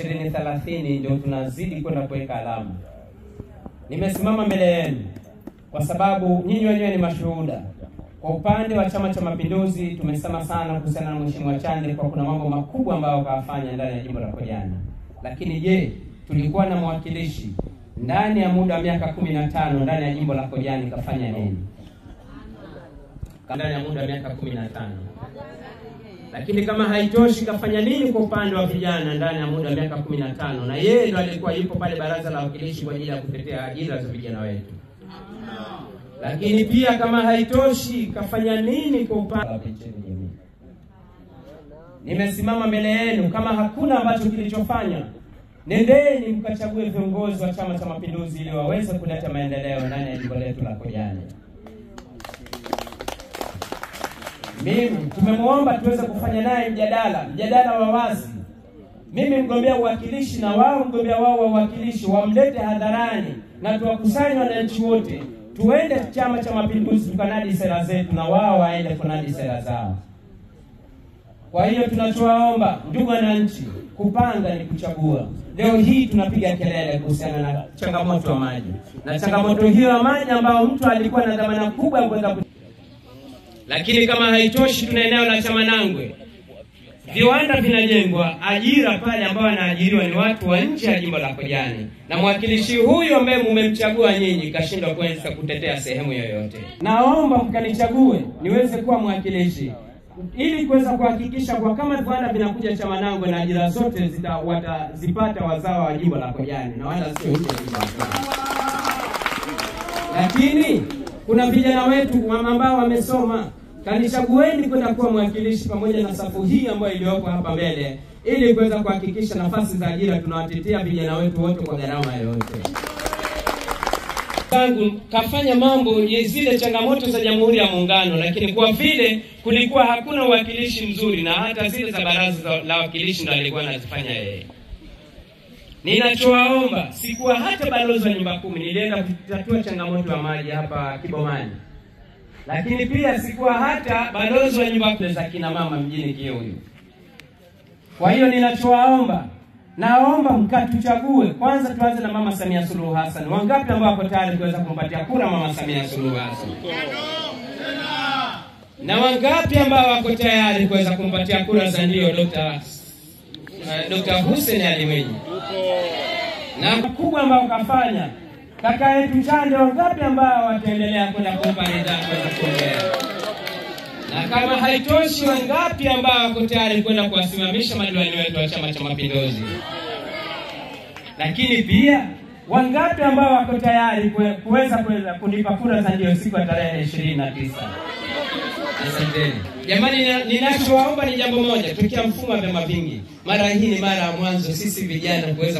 2030 ndio tunazidi kwenda kuweka alama. Nimesimama mbele yenu kwa sababu nyinyi wenyewe ni mashuhuda. Kwa upande wa Chama cha Mapinduzi tumesema sana kuhusiana na Mheshimiwa Chande kwa kuna mambo makubwa ambayo kafanya ndani ya jimbo la Kojani. Lakini je, tulikuwa na mwakilishi ndani ya muda wa miaka 15 ndani ya jimbo la Kojani kafanya nini? Ndani ya muda wa miaka 15. Lakini kama haitoshi kafanya nini kwa upande wa vijana ndani ya muda wa miaka 15? Na yeye ndo alikuwa yupo pale baraza la wakilishi kwa ajili ya kutetea ajira za vijana wetu. Lakini pia kama haitoshi kafanya nini kwa upande wa jamii? Nimesimama mbele yenu, kama hakuna ambacho kilichofanya, nendeni mkachague viongozi wa Chama cha Mapinduzi ili waweze kuleta maendeleo ndani ya jimbo letu la Kojani. Mimi tumemuomba tuweze kufanya naye mjadala wa wazi. Mimi mgombea uwakilishi na wao mgombea wao wa uwakilishi, wamlete hadharani na tuwakusanye wananchi wote. Tuende Chama cha Mapinduzi tukanadi sera zetu na wao waende kunadi sera zao. Kwa hiyo tunachowaomba ndugu wananchi, kupanga ni kuchagua. Leo hii tunapiga kelele kuhusiana na changamoto ya maji. Na changamoto hiyo ya maji ambayo mtu alikuwa na dhamana kubwa ya kuweza. Lakini kama haitoshi, tuna eneo la Chamanangwe. Viwanda vinajengwa, ajira pale ambao wanaajiriwa ni watu wa nje ya jimbo la Kojani. Na mwakilishi huyu ambaye mmemchagua nyinyi kashindwa kuweza kutetea sehemu yoyote. Naomba mkanichague niweze kuwa mwakilishi ili kuweza kuhakikisha kwa kama viwanda vinakuja Chamanangwe na ajira zote watazipata wazao wa jimbo la Kojani na wala sio nje ya jimbo. Lakini kuna vijana wetu ambao wamesoma, kanichagueni kwenda kuwa mwakilishi pamoja na safu hii ambayo iliyoko hapa mbele ili kuweza kuhakikisha nafasi za ajira tunawatetea vijana wetu wote kwa gharama yoyote. Tangu kafanya mambo ya zile changamoto za Jamhuri ya Muungano, lakini kwa vile kulikuwa hakuna uwakilishi mzuri na hata zile za baraza la wakilishi ndo alikuwa anazifanya yeye. Ninachowaomba, sikuwa hata balozi wa nyumba 10, nilienda kutatua changamoto ya maji hapa Kibomani. Lakini pia sikuwa hata balozi wa nyumba 10 za kina mama mjini Kiyoyo. Kwa hiyo ninachowaomba, naomba mkatuchague. Kwanza tuanze na Mama Samia Suluhu Hassan. Wangapi ambao wako tayari kuweza kumpatia kura Mama Samia Suluhu Hassan? Na wangapi ambao wako tayari kuweza kumpatia kura za ndio Dr. Hussein Ali Mwinyi? Na kubwa ambao kafanya kaka yetu Chande, wangapi ambao wataendelea kwenda kumpa ridhaa kwenda kuongea? Na kama haitoshi, wangapi ambao wako tayari kwenda kuwasimamisha madiwani wetu wa Chama cha Mapinduzi? Lakini pia wangapi ambao wako tayari kuweza kunipa kura za ndio siku ya tarehe 29? Asanteni. Jamani, ninachowaomba ni jambo moja, tukia mfumo wa vyama vingi. Mara hii ni mara ya mwanzo sisi vijana kuweza